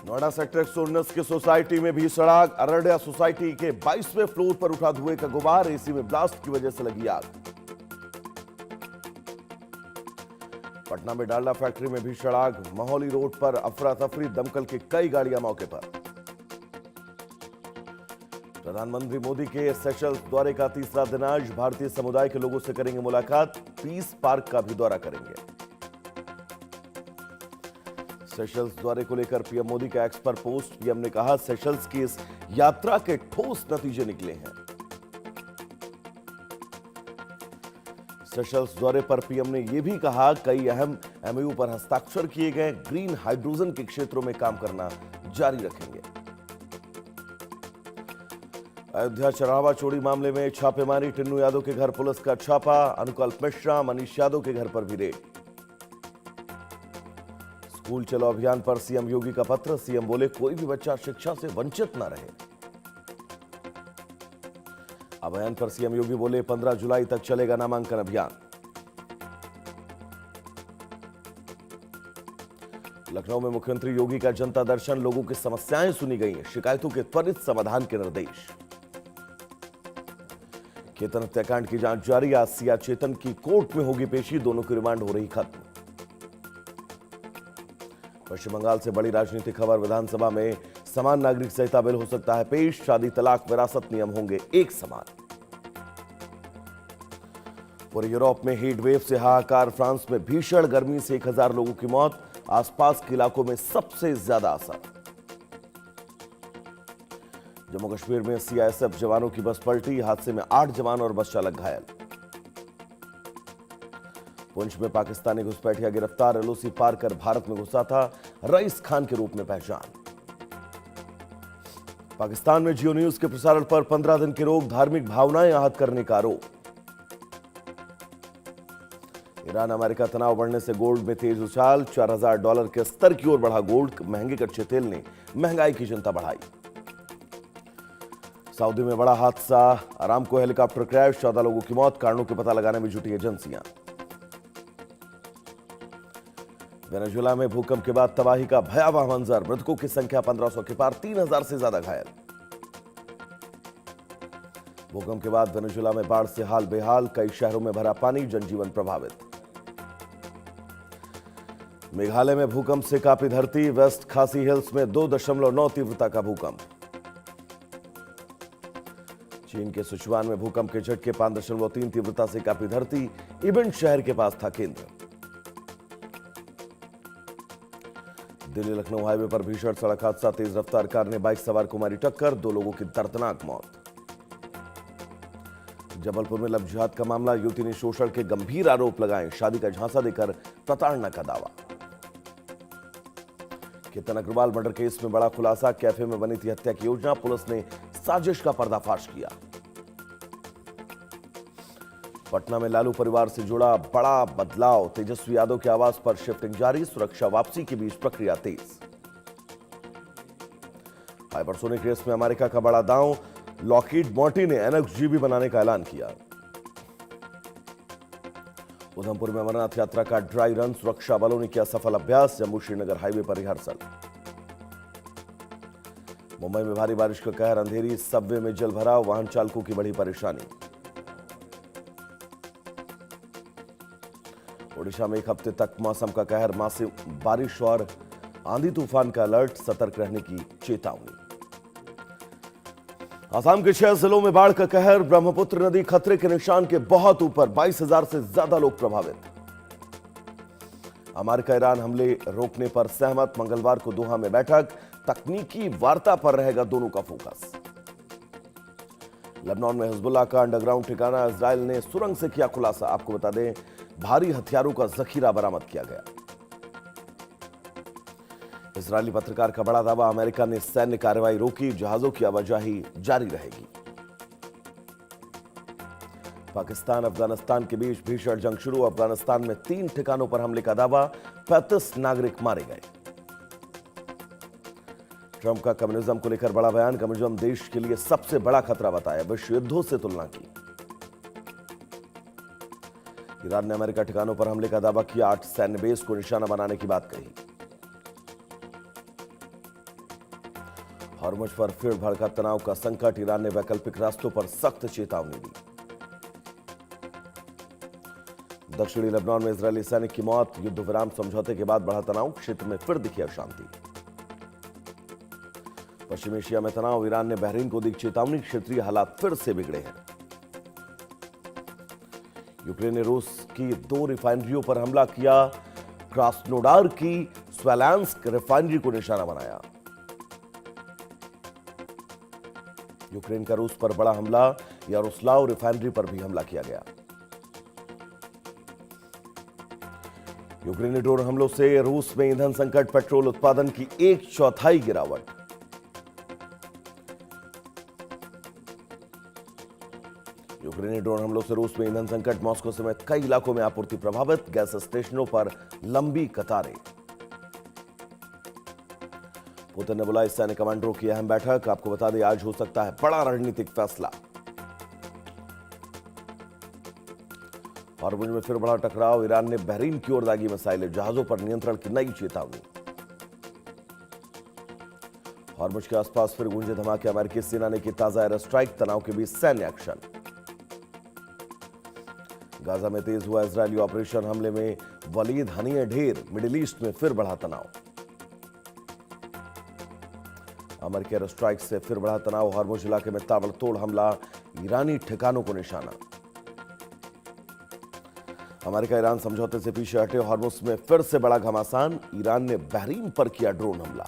Noida sector 119 की society में भी सड़ाग। अररिया सोसाइटी के 22वें फ्लोर पर उठा धुएं का गुबार। एसी में ब्लास्ट की वजह से लगी आग। पटना में डालडा फैक्ट्री में भी सड़ाग। मोहाली रोड पर अफरा तफरी। दमकल की कई गाड़ियां मौके पर। प्रधानमंत्री मोदी के सेशल्स दौरे का तीसरा दिन आज। भारतीय समुदाय के लोगों से करेंगे मुलाकात। पीस पार्क का भी दौरा करेंगे। सेशल्स दौरे को लेकर पीएम मोदी का एक्स पर पोस्ट। पीएम ने कहा, सेशल्स की इस यात्रा के ठोस नतीजे निकले हैं। सेशल्स दौरे पर पीएम ने यह भी कहा, कई अहम एमओयू पर हस्ताक्षर किए गए। ग्रीन हाइड्रोजन के क्षेत्रों में काम करना जारी रखेंगे। अयोध्या चढ़ावा चोरी मामले में छापेमारी। टिन्नू यादव के घर पुलिस का छापा। अनुकल्प मिश्रा, मनीष यादव के घर पर भी रेड। स्कूल चलो अभियान पर सीएम योगी का पत्र। सीएम बोले, कोई भी बच्चा शिक्षा से वंचित न रहे। अभियान पर सीएम योगी बोले, 15 जुलाई तक चलेगा नामांकन अभियान। लखनऊ में मुख्यमंत्री योगी का जनता दर्शन। लोगों की समस्याएं सुनी गई। शिकायतों के त्वरित समाधान के निर्देश। केतन हत्याकांड की जांच जारी। आज सिया चेतन की कोर्ट में होगी पेशी। दोनों की रिमांड हो रही खत्म। पश्चिम बंगाल से बड़ी राजनीतिक खबर। विधानसभा में समान नागरिक संहिता बिल हो सकता है पेश। शादी, तलाक, विरासत नियम होंगे एक समान। पूरे यूरोप में हीट वेव से हाहाकार। फ्रांस में भीषण गर्मी से 1000 लोगों की मौत। आसपास के इलाकों में सबसे ज्यादा असर। जम्मू कश्मीर में सीआईएसएफ जवानों की बस पलटी। हादसे में 8 जवान और बस चालक घायल। पुंछ में पाकिस्तानी घुसपैठिया गिरफ्तार। एलओसी पार कर भारत में घुसा था। रईस खान के रूप में पहचान। पाकिस्तान में जियो न्यूज के प्रसारण पर 15 दिन की रोक। धार्मिक भावनाएं आहत करने का आरोप। ईरान अमेरिका तनाव बढ़ने से गोल्ड में तेज उछाल। $4000 के स्तर की ओर बढ़ा गोल्ड। महंगे कच्चे तेल ने महंगाई की चिंता बढ़ाई। सऊदी में बड़ा हादसा। Aramco helicopter crash. 14 लोगों की मौत। कारणों के पता लगाने में जुटी एजेंसियां। वेनेजुएला में भूकंप के बाद तबाही का भयावह मंजर। मृतकों की संख्या 1500 के पार। 3000 से ज्यादा घायल। भूकंप के बाद वेनेजुएला में बाढ़ से हाल बेहाल। कई शहरों में भरा पानी। जनजीवन प्रभावित। मेघालय में भूकंप से कांपी धरती। वेस्ट खासी हिल्स में 2.9 तीव्रता का भूकंप। चीन के सिचुआन में भूकंप के झटके। 5.3 तीव्रता से कांपी धरती। इबन शहर के पास था केंद्र। दिल्ली लखनऊ हाईवे पर भीषण सड़क हादसा। तेज रफ्तार कार ने बाइक सवार को मारी टक्कर। 2 लोगों की दर्दनाक मौत। जबलपुर में लव जिहाद का मामला। युवती ने शोषण के गंभीर आरोप लगाए। शादी का झांसा देकर प्रताड़ना का दावा। केतन अग्रवाल मर्डर केस में बड़ा खुलासा। कैफे में बनी थी हत्या की योजना। पुलिस ने साजिश का पर्दाफाश किया। पटना में लालू परिवार से जुड़ा बड़ा बदलाव। तेजस्वी यादव के आवास पर शिफ्टिंग जारी। सुरक्षा वापसी के बीच प्रक्रिया तेज। हाइपरसोनिक रेस में अमेरिका का बड़ा दांव। लॉकहीड मार्टिन ने एनएक्सजीबी बनाने का ऐलान किया। उधमपुर में अमरनाथ यात्रा का ड्राई रन। सुरक्षा बलों ने किया सफल अभ्यास। जम्मू श्रीनगर हाईवे पर रिहर्सल। मुंबई में भारी बारिश का कहर। अंधेरी। सबवे में जल भराव। वाहन चालकों की बड़ी परेशानी। ओडिशा में 1 हफ्ते तक मौसम का कहर। मासिक बारिश और आंधी तूफान का अलर्ट। सतर्क रहने की चेतावनी। आसाम के 6 जिलों में बाढ़ का कहर। ब्रह्मपुत्र नदी खतरे के निशान के बहुत ऊपर। 22,000 से ज्यादा लोग प्रभावित। अमेरिका ईरान हमले रोकने पर सहमत। मंगलवार को दोहा में बैठक। तकनीकी वार्ता पर रहेगा दोनों का फोकस। लेबनान में हिजबुल्लाह का अंडरग्राउंड ठिकाना। इजरायल ने सुरंग से किया खुलासा। आपको बता दें, भारी हथियारों का जखीरा बरामद किया गया। इजरायली पत्रकार का बड़ा दावा। अमेरिका ने सैन्य कार्रवाई रोकी। जहाजों की आवाजाही जारी रहेगी। पाकिस्तान अफगानिस्तान के बीच भीषण जंग शुरू। अफगानिस्तान में 3 ठिकानों पर हमले का दावा। 35 नागरिक मारे गए। ट्रंप का कम्युनिज्म को लेकर बड़ा बयान। कम्युनिज्म देश के लिए सबसे बड़ा खतरा बताया। विश्व युद्धों से तुलना की। ईरान ने अमेरिका ठिकानों पर हमले का दावा किया। 8 सैन्य बेस को निशाना बनाने की बात कही। हॉर्मुज पर फिर भड़का तनाव का संकट, ईरान ने वैकल्पिक रास्तों पर सख्त चेतावनी दी। दक्षिणी लेबनान में इजरायली सैनिक की मौत, युद्ध विराम समझौते के बाद बढ़ा तनाव, क्षेत्र में फिर दिखी अशांति। पश्चिमी एशिया में तनाव, ईरान ने बहरीन को दी चेतावनी, क्षेत्रीय हालात फिर से बिगड़े हैं। यूक्रेन ने रूस की 2 रिफाइनरियों पर हमला किया, क्रास्नोडार की स्वेलांस्क रिफाइनरी को निशाना बनाया। यूक्रेन का रूस पर बड़ा हमला, यारोस्लाव रिफाइनरी पर भी हमला किया गया। यूक्रेनी ड्रोन हमलों से रूस में ईंधन संकट, पेट्रोल उत्पादन की 1/4 गिरावट। यूक्रेनी ड्रोन हमलों से रूस में ईंधन संकट, मॉस्को समेत कई इलाकों में आपूर्ति प्रभावित, गैस स्टेशनों पर लंबी कतारें। पुतिन ने बुलाई सैन्य कमांडरों की अहम बैठक, आपको बता दें आज हो सकता है बड़ा रणनीतिक फैसला। हॉर्मुज में फिर बड़ा टकराव, ईरान ने बहरीन की ओर दागी मिसाइलें, जहाजों पर नियंत्रण की नई चेतावनी। हॉर्मुज के आसपास फिर गूंजे धमाके, अमेरिकी सेना ने की ताजा एयर स्ट्राइक, तनाव के बीच सैन्य एक्शन। गाजा में तेज हुआ इजरायली ऑपरेशन, हमले में वलीद हनीय ढेर, मिडिल ईस्ट में फिर बढ़ा तनाव। अमेरिकी एयर स्ट्राइक से फिर बढ़ा तनाव, हॉर्मुज इलाके में ताबड़तोड़ हमला, ईरानी ठिकानों को निशाना। अमेरिका ईरान समझौते से पीछे हटे, हॉर्मुज में फिर से बड़ा घमासान, ईरान ने बहरीन पर किया ड्रोन हमला।